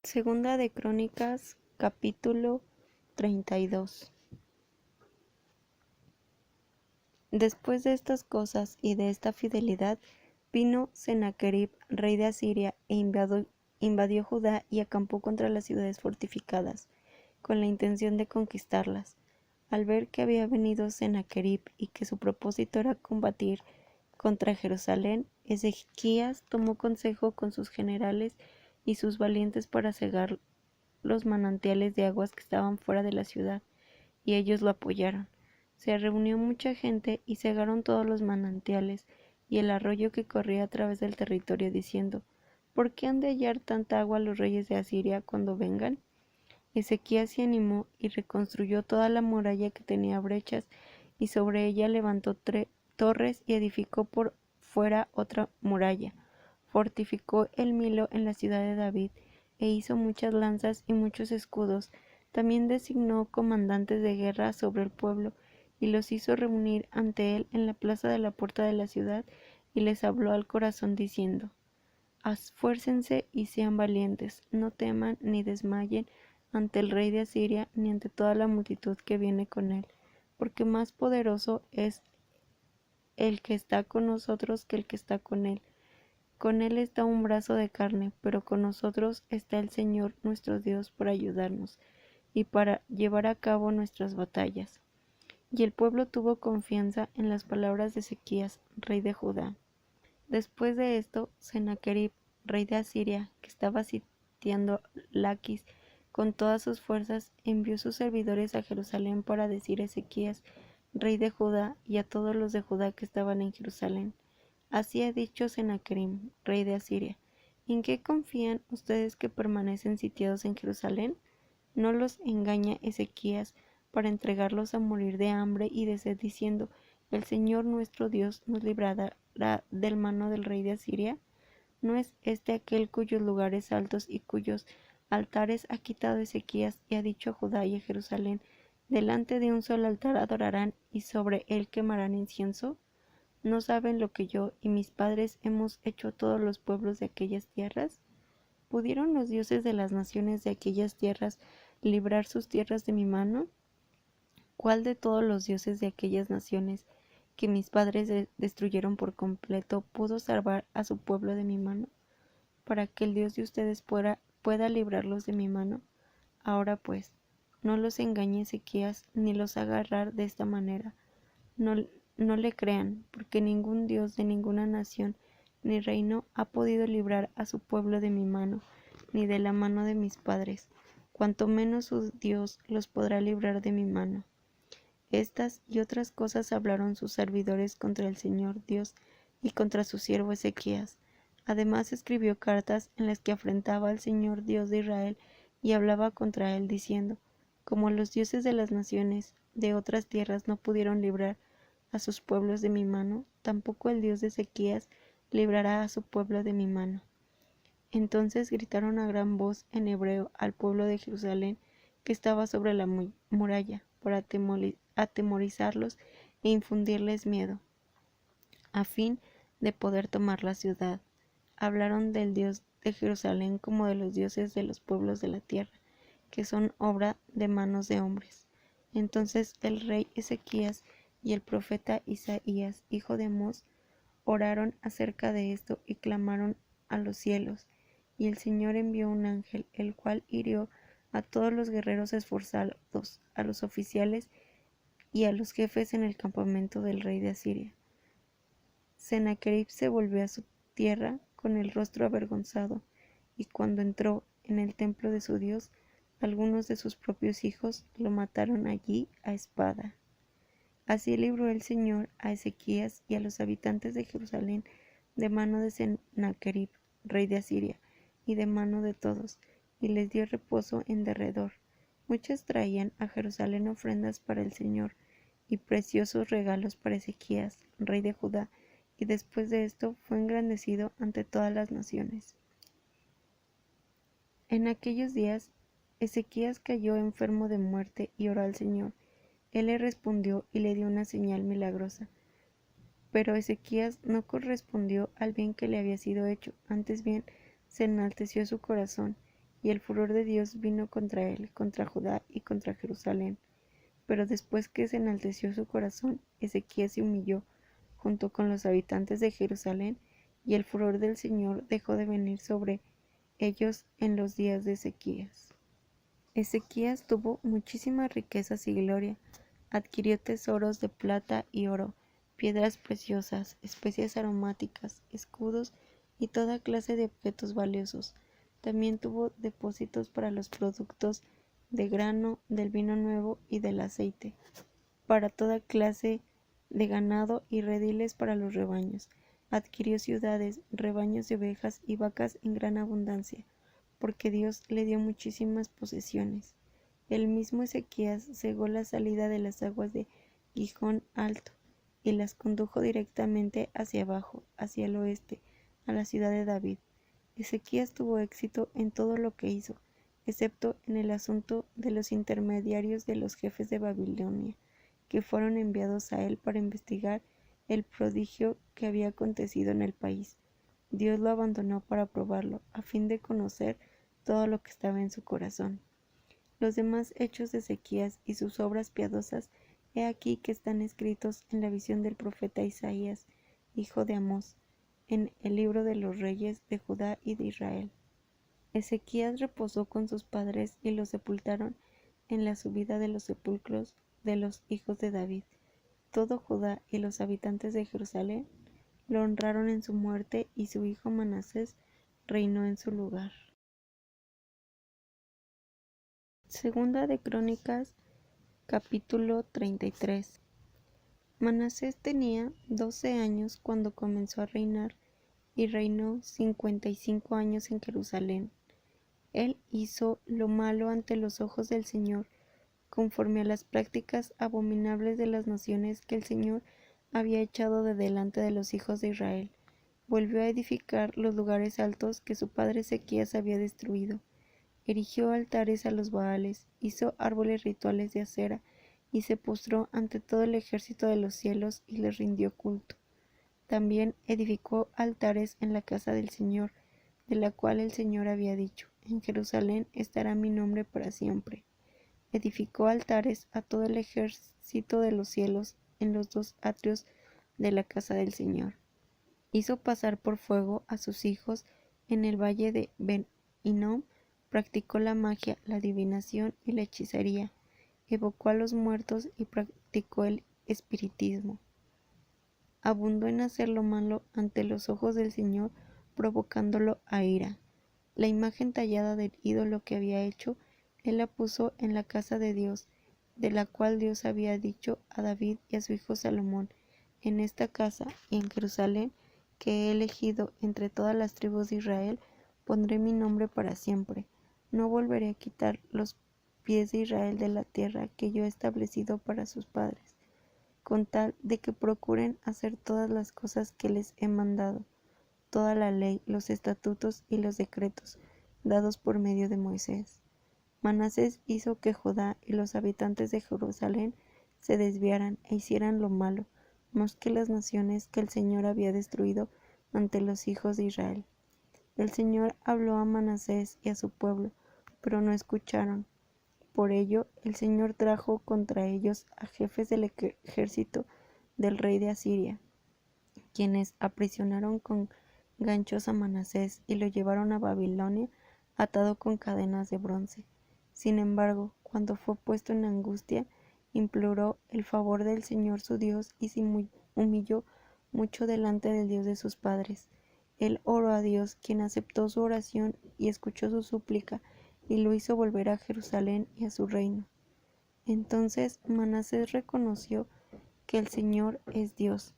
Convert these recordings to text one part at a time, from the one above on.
Segunda de Crónicas, capítulo 32. Después de estas cosas y de esta fidelidad, vino Sennacherib, rey de Asiria, e invadió Judá y acampó contra las ciudades fortificadas, con la intención de conquistarlas. Al ver que había venido Sennacherib y que su propósito era combatir contra Jerusalén, Ezequías tomó consejo con sus generales y sus valientes para cegar los manantiales de aguas que estaban fuera de la ciudad, y ellos lo apoyaron. Se reunió mucha gente y cegaron todos los manantiales y el arroyo que corría a través del territorio, diciendo: ¿Por qué han de hallar tanta agua los reyes de Asiria cuando vengan? Ezequías se animó y reconstruyó toda la muralla que tenía brechas, y sobre ella levantó torres y edificó por fuera otra muralla. Fortificó el Milo en la ciudad de David, e hizo muchas lanzas y muchos escudos. También designó comandantes de guerra sobre el pueblo, y los hizo reunir ante él en la plaza de la puerta de la ciudad, y les habló al corazón diciendo: Esfuércense y sean valientes, no teman ni desmayen ante el rey de Asiria, ni ante toda la multitud que viene con él, porque más poderoso es el que está con nosotros que el que está con él. Con él está un brazo de carne, pero con nosotros está el Señor nuestro Dios para ayudarnos y para llevar a cabo nuestras batallas. Y el pueblo tuvo confianza en las palabras de Ezequías, rey de Judá. Después de esto, Sennacherib, rey de Asiria, que estaba sitiando Laquis con todas sus fuerzas, envió sus servidores a Jerusalén para decir a Ezequías, rey de Judá, y a todos los de Judá que estaban en Jerusalén: Así ha dicho Sennacherib, rey de Asiria: ¿En qué confían ustedes que permanecen sitiados en Jerusalén? ¿No los engaña Ezequías para entregarlos a morir de hambre y de sed, diciendo: El Señor nuestro Dios nos librará del mano del rey de Asiria? ¿No es este aquel cuyos lugares altos y cuyos altares ha quitado Ezequías, y ha dicho a Judá y a Jerusalén: Delante de un solo altar adorarán y sobre él quemarán incienso? ¿No saben lo que yo y mis padres hemos hecho a todos los pueblos de aquellas tierras? ¿Pudieron los dioses de las naciones de aquellas tierras librar sus tierras de mi mano? ¿Cuál de todos los dioses de aquellas naciones que mis padres destruyeron por completo pudo salvar a su pueblo de mi mano, para que el Dios de ustedes pueda librarlos de mi mano? Ahora pues, no los engañe Ezequías, ni los haga errar de esta manera. No, no le crean, porque ningún Dios de ninguna nación ni reino ha podido librar a su pueblo de mi mano, ni de la mano de mis padres, cuanto menos su Dios los podrá librar de mi mano. Estas y otras cosas hablaron sus servidores contra el Señor Dios y contra su siervo Ezequías. Además escribió cartas en las que afrentaba al Señor Dios de Israel y hablaba contra él, diciendo: Como los dioses de las naciones de otras tierras no pudieron librar a sus pueblos de mi mano, tampoco el Dios de Ezequías librará a su pueblo de mi mano. Entonces gritaron a gran voz en hebreo al pueblo de Jerusalén que estaba sobre la muralla, para atemorizarlos e infundirles miedo, a fin de poder tomar la ciudad. Hablaron del Dios de Jerusalén como de los dioses de los pueblos de la tierra, que son obra de manos de hombres. Entonces el rey Ezequías y el profeta Isaías, hijo de Amós, oraron acerca de esto y clamaron a los cielos, y el Señor envió un ángel, el cual hirió a todos los guerreros esforzados, a los oficiales y a los jefes en el campamento del rey de Asiria. Sennacherib se volvió a su tierra con el rostro avergonzado, y cuando entró en el templo de su Dios, algunos de sus propios hijos lo mataron allí a espada. Así libró el Señor a Ezequías y a los habitantes de Jerusalén de mano de Sennacherib, rey de Asiria, y de mano de todos, y les dio reposo en derredor. Muchos traían a Jerusalén ofrendas para el Señor y preciosos regalos para Ezequías, rey de Judá, y después de esto fue engrandecido ante todas las naciones. En aquellos días Ezequías cayó enfermo de muerte y oró al Señor. Él le respondió y le dio una señal milagrosa. Pero Ezequías no correspondió al bien que le había sido hecho, antes bien se enalteció su corazón, y el furor de Dios vino contra él, contra Judá y contra Jerusalén. Pero después que se enalteció su corazón, Ezequías se humilló junto con los habitantes de Jerusalén, y el furor del Señor dejó de venir sobre ellos en los días de Ezequías. Ezequías tuvo muchísimas riquezas y gloria, adquirió tesoros de plata y oro, piedras preciosas, especias aromáticas, escudos y toda clase de objetos valiosos. También tuvo depósitos para los productos de grano, del vino nuevo y del aceite, para toda clase de ganado y rediles para los rebaños. Adquirió ciudades, rebaños de ovejas y vacas en gran abundancia, porque Dios le dio muchísimas posesiones. El mismo Ezequías cegó la salida de las aguas de Gijón Alto y las condujo directamente hacia abajo, hacia el oeste, a la ciudad de David. Ezequías tuvo éxito en todo lo que hizo, excepto en el asunto de los intermediarios de los jefes de Babilonia, que fueron enviados a él para investigar el prodigio que había acontecido en el país. Dios lo abandonó para probarlo, a fin de conocer todo lo que estaba en su corazón. Los demás hechos de Ezequías y sus obras piadosas, he aquí que están escritos en la visión del profeta Isaías, hijo de Amós, en el libro de los reyes de Judá y de Israel. Ezequías reposó con sus padres y los sepultaron en la subida de los sepulcros de los hijos de David. Todo Judá y los habitantes de Jerusalén lo honraron en su muerte, y su hijo Manasés reinó en su lugar. Segunda de Crónicas, capítulo 33. Manasés tenía 12 años cuando comenzó a reinar, y reinó 55 años en Jerusalén. Él hizo lo malo ante los ojos del Señor, conforme a las prácticas abominables de las naciones que el Señor había echado de delante de los hijos de Israel. Volvió a edificar los lugares altos que su padre Ezequías había destruido. Erigió altares a los Baales, hizo árboles rituales de acera, y se postró ante todo el ejército de los cielos y les rindió culto. También edificó altares en la casa del Señor, de la cual el Señor había dicho: en Jerusalén estará mi nombre para siempre. Edificó altares a todo el ejército de los cielos en los dos atrios de la casa del Señor. Hizo pasar por fuego a sus hijos en el valle de Ben-Hinnom, practicó la magia, la adivinación y la hechicería, evocó a los muertos y practicó el espiritismo. Abundó en hacer lo malo ante los ojos del Señor, provocándolo a ira. La imagen tallada del ídolo que había hecho, él la puso en la casa de Dios, de la cual Dios había dicho a David y a su hijo Salomón: en esta casa y en Jerusalén, que he elegido entre todas las tribus de Israel, pondré mi nombre para siempre. No volveré a quitar los pies de Israel de la tierra que yo he establecido para sus padres, con tal de que procuren hacer todas las cosas que les he mandado, toda la ley, los estatutos y los decretos dados por medio de Moisés. Manasés hizo que Judá y los habitantes de Jerusalén se desviaran e hicieran lo malo, más que las naciones que el Señor había destruido ante los hijos de Israel. El Señor habló a Manasés y a su pueblo, pero no escucharon. Por ello, el Señor trajo contra ellos a jefes del ejército del rey de Asiria, quienes aprisionaron con ganchos a Manasés y lo llevaron a Babilonia atado con cadenas de bronce. Sin embargo, cuando fue puesto en angustia, imploró el favor del Señor su Dios y se humilló mucho delante del Dios de sus padres. Él oró a Dios, quien aceptó su oración y escuchó su súplica, y lo hizo volver a Jerusalén y a su reino. Entonces Manasés reconoció que el Señor es Dios.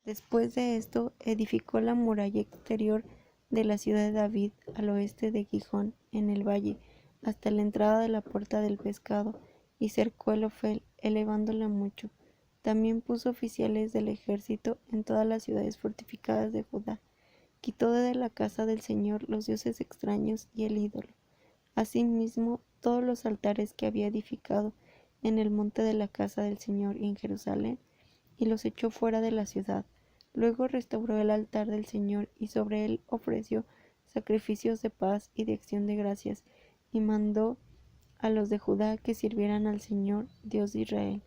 Después de esto, edificó la muralla exterior de la ciudad de David al oeste de Gijón, en el valle, hasta la entrada de la puerta del pescado, y cercó el Ofel, elevándola mucho. También puso oficiales del ejército en todas las ciudades fortificadas de Judá. Quitó de la casa del Señor los dioses extraños y el ídolo. Asimismo, todos los altares que había edificado en el monte de la casa del Señor y en Jerusalén, y los echó fuera de la ciudad. Luego restauró el altar del Señor y sobre él ofreció sacrificios de paz y de acción de gracias, y mandó a los de Judá que sirvieran al Señor, Dios de Israel.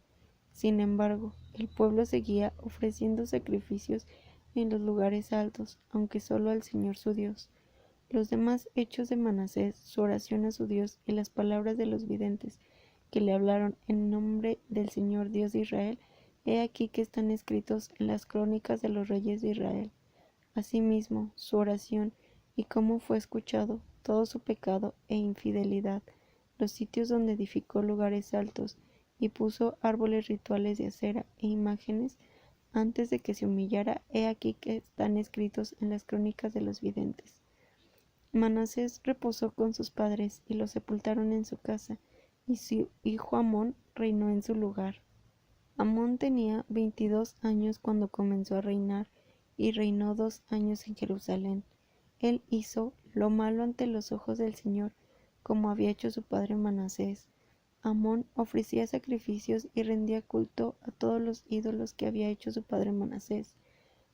Sin embargo, el pueblo seguía ofreciendo sacrificios en los lugares altos, aunque solo al Señor su Dios. Los demás hechos de Manasés, su oración a su Dios y las palabras de los videntes que le hablaron en nombre del Señor Dios de Israel, he aquí que están escritos en las crónicas de los reyes de Israel. Asimismo, su oración y cómo fue escuchado, todo su pecado e infidelidad, los sitios donde edificó lugares altos y puso árboles rituales de acera e imágenes antes de que se humillara, he aquí que están escritos en las crónicas de los videntes. Manasés reposó con sus padres y lo sepultaron en su casa, y su hijo Amón reinó en su lugar. Amón tenía 22 años cuando comenzó a reinar, y reinó 2 años en Jerusalén. Él hizo lo malo ante los ojos del Señor, como había hecho su padre Manasés. Amón ofrecía sacrificios y rendía culto a todos los ídolos que había hecho su padre Manasés,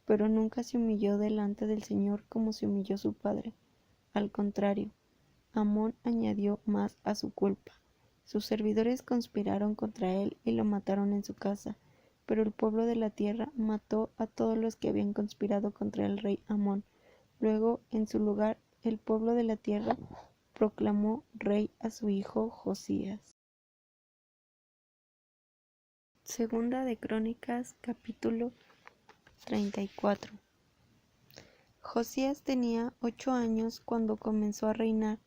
pero nunca se humilló delante del Señor como se humilló su padre. Al contrario, Amón añadió más a su culpa. Sus servidores conspiraron contra él y lo mataron en su casa, pero el pueblo de la tierra mató a todos los que habían conspirado contra el rey Amón. Luego, en su lugar, el pueblo de la tierra proclamó rey a su hijo Josías. Segunda de Crónicas, capítulo 34. Josías tenía 8 años cuando comenzó a reinar,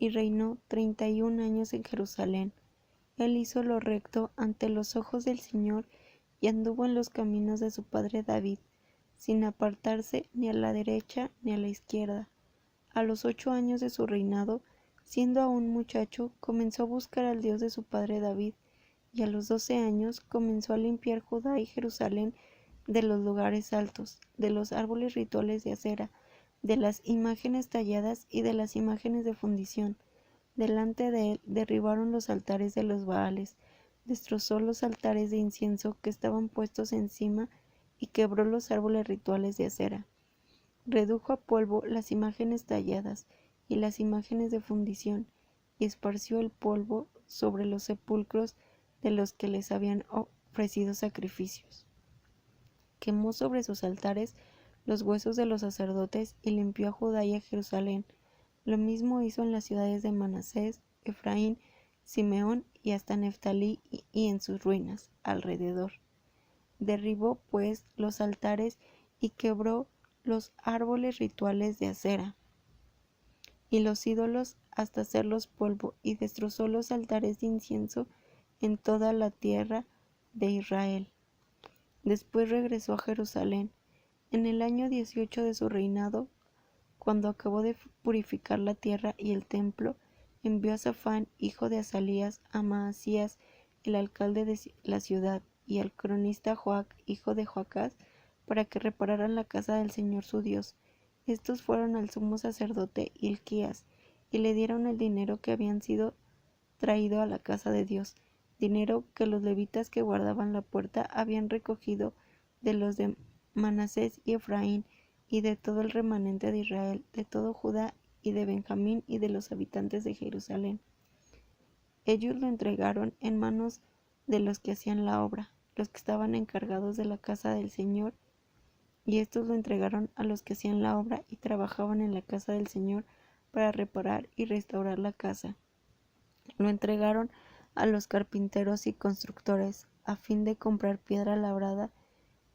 y reinó 31 años en Jerusalén. Él hizo lo recto ante los ojos del Señor y anduvo en los caminos de su padre David, sin apartarse ni a la derecha ni a la izquierda. A los 8 años de su reinado, siendo aún muchacho, comenzó a buscar al Dios de su padre David, y a los 12 años comenzó a limpiar Judá y Jerusalén de los lugares altos, de los árboles rituales de acera, de las imágenes talladas y de las imágenes de fundición. Delante de él derribaron los altares de los Baales, destrozó los altares de incienso que estaban puestos encima y quebró los árboles rituales de acera. Redujo a polvo las imágenes talladas y las imágenes de fundición, y esparció el polvo sobre los sepulcros de los que les habían ofrecido sacrificios. Quemó sobre sus altares los huesos de los sacerdotes y limpió a Judá y a Jerusalén. Lo mismo hizo en las ciudades de Manasés, Efraín, Simeón y hasta Neftalí y en sus ruinas alrededor. Derribó pues los altares y quebró los árboles rituales de acera y los ídolos hasta hacerlos polvo, y destrozó los altares de incienso en toda la tierra de Israel. Después regresó a Jerusalén. En el año 18 de su reinado, cuando acabó de purificar la tierra y el templo, envió a Safán, hijo de Azalías, a Maasías, el alcalde de la ciudad, y al cronista Joac, hijo de Joacás, para que repararan la casa del Señor su Dios. Estos fueron al sumo sacerdote Hilquías, y le dieron el dinero que habían sido traído a la casa de Dios, dinero que los levitas que guardaban la puerta habían recogido de los de Manasés y Efraín, y de todo el remanente de Israel, de todo Judá y de Benjamín y de los habitantes de Jerusalén. Ellos lo entregaron en manos de los que hacían la obra, los que estaban encargados de la casa del Señor, y estos lo entregaron a los que hacían la obra y trabajaban en la casa del Señor para reparar y restaurar la casa. Lo entregaron a los carpinteros y constructores, a fin de comprar piedra labrada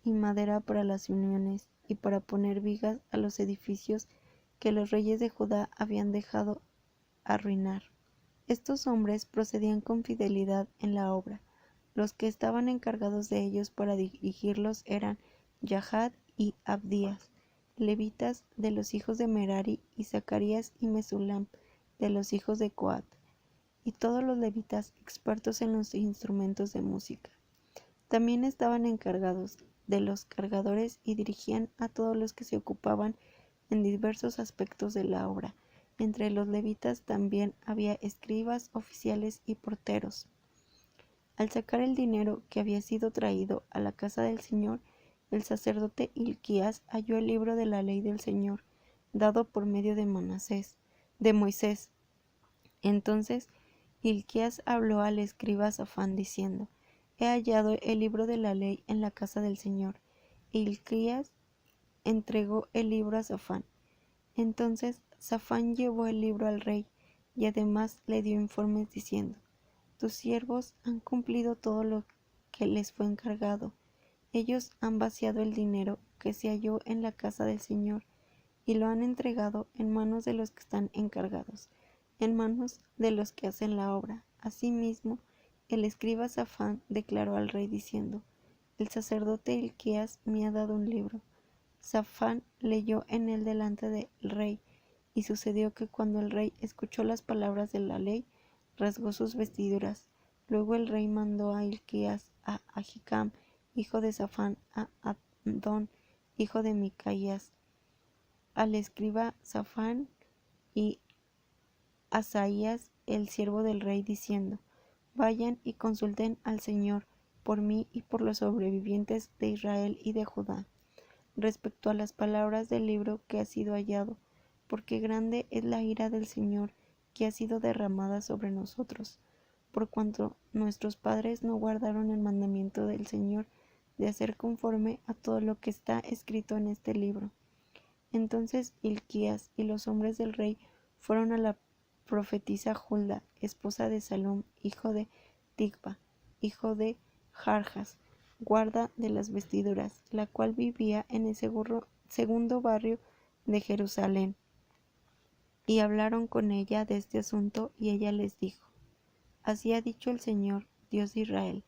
y madera para las uniones, y para poner vigas a los edificios que los reyes de Judá habían dejado arruinar. Estos hombres procedían con fidelidad en la obra. Los que estaban encargados de ellos para dirigirlos eran Yahat y Abdías, levitas de los hijos de Merari, y Zacarías y Mesulam de los hijos de Coat, y todos los levitas expertos en los instrumentos de música. También estaban encargados de los cargadores y dirigían a todos los que se ocupaban en diversos aspectos de la obra. Entre los levitas también había escribas, oficiales y porteros. Al sacar el dinero que había sido traído a la casa del Señor, el sacerdote Hilquías halló el libro de la ley del Señor, dado por medio de Moisés, Entonces Hilquías habló al escriba Safán diciendo: He hallado el libro de la ley en la casa del Señor. Y Hilquías entregó el libro a Safán. Entonces Safán llevó el libro al rey, y además le dio informes diciendo: Tus siervos han cumplido todo lo que les fue encargado. Ellos han vaciado el dinero que se halló en la casa del Señor, y lo han entregado en manos de los que están encargados, en manos de los que hacen la obra. Asimismo, el escriba Safán declaró al rey diciendo: El sacerdote Hilquías me ha dado un libro. Safán leyó en él delante del rey, y sucedió que cuando el rey escuchó las palabras de la ley, rasgó sus vestiduras. Luego el rey mandó a Hilquías, a Ahicam, hijo de Safán, a Abdón, hijo de Micaías, al escriba Safán y Asaías, el siervo del rey, diciendo: Vayan y consulten al Señor por mí y por los sobrevivientes de Israel y de Judá, respecto a las palabras del libro que ha sido hallado, porque grande es la ira del Señor que ha sido derramada sobre nosotros, por cuanto nuestros padres no guardaron el mandamiento del Señor de hacer conforme a todo lo que está escrito en este libro. Entonces Hilquías y los hombres del rey fueron a la profetisa Hulda, esposa de Salum, hijo de Ticva, hijo de Jarjas, guarda de las vestiduras, la cual vivía en el segundo barrio de Jerusalén, y hablaron con ella de este asunto, y ella les dijo: Así ha dicho el Señor, Dios de Israel: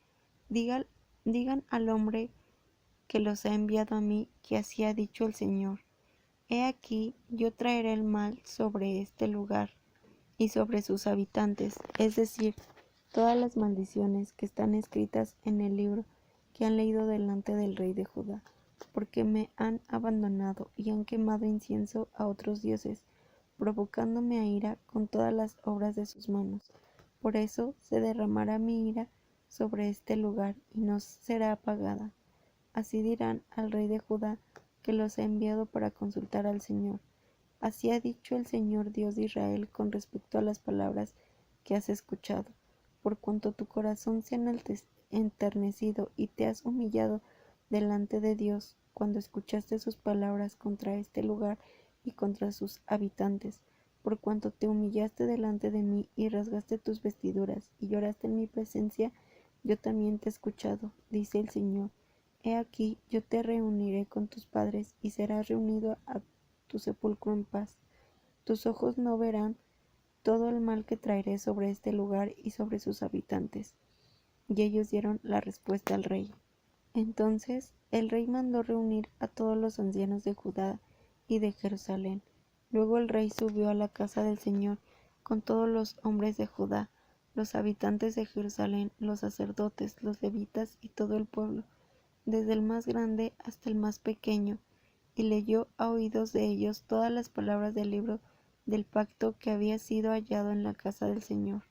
digan al hombre que los ha enviado a mí, que así ha dicho el Señor: He aquí, yo traeré el mal sobre este lugar y sobre sus habitantes, es decir, todas las maldiciones que están escritas en el libro que han leído delante del rey de Judá, porque me han abandonado y han quemado incienso a otros dioses, provocándome a ira con todas las obras de sus manos. Por eso se derramará mi ira sobre este lugar y no será apagada. Así dirán al rey de Judá, que los ha enviado para consultar al Señor: Así ha dicho el Señor Dios de Israel con respecto a las palabras que has escuchado. Por cuanto tu corazón se ha enternecido y te has humillado delante de Dios cuando escuchaste sus palabras contra este lugar y contra sus habitantes, por cuanto te humillaste delante de mí y rasgaste tus vestiduras y lloraste en mi presencia, yo también te he escuchado, dice el Señor. He aquí, yo te reuniré con tus padres y serás reunido a tu sepulcro en paz. Tus ojos no verán todo el mal que traeré sobre este lugar y sobre sus habitantes. Y ellos dieron la respuesta al rey. Entonces el rey mandó reunir a todos los ancianos de Judá y de Jerusalén. Luego el rey subió a la casa del Señor con todos los hombres de Judá, los habitantes de Jerusalén, los sacerdotes, los levitas y todo el pueblo, desde el más grande hasta el más pequeño, y leyó a oídos de ellos todas las palabras del libro del pacto que había sido hallado en la casa del Señor.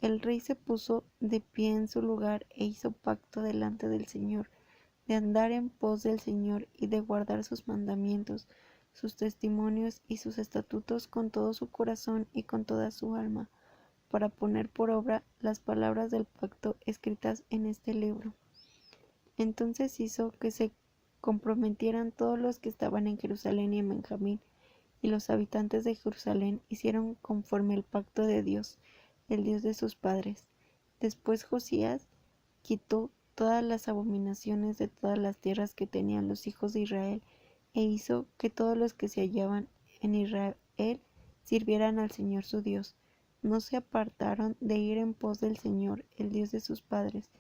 El rey se puso de pie en su lugar e hizo pacto delante del Señor, de andar en pos del Señor y de guardar sus mandamientos, sus testimonios y sus estatutos con todo su corazón y con toda su alma, para poner por obra las palabras del pacto escritas en este libro. Entonces hizo que se comprometieran todos los que estaban en Jerusalén y en Benjamín, y los habitantes de Jerusalén hicieron conforme al pacto de Dios, el Dios de sus padres. Después Josías quitó todas las abominaciones de todas las tierras que tenían los hijos de Israel, e hizo que todos los que se hallaban en Israel sirvieran al Señor su Dios. No se apartaron de ir en pos del Señor, el Dios de sus padres,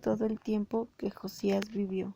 todo el tiempo que Josías vivió.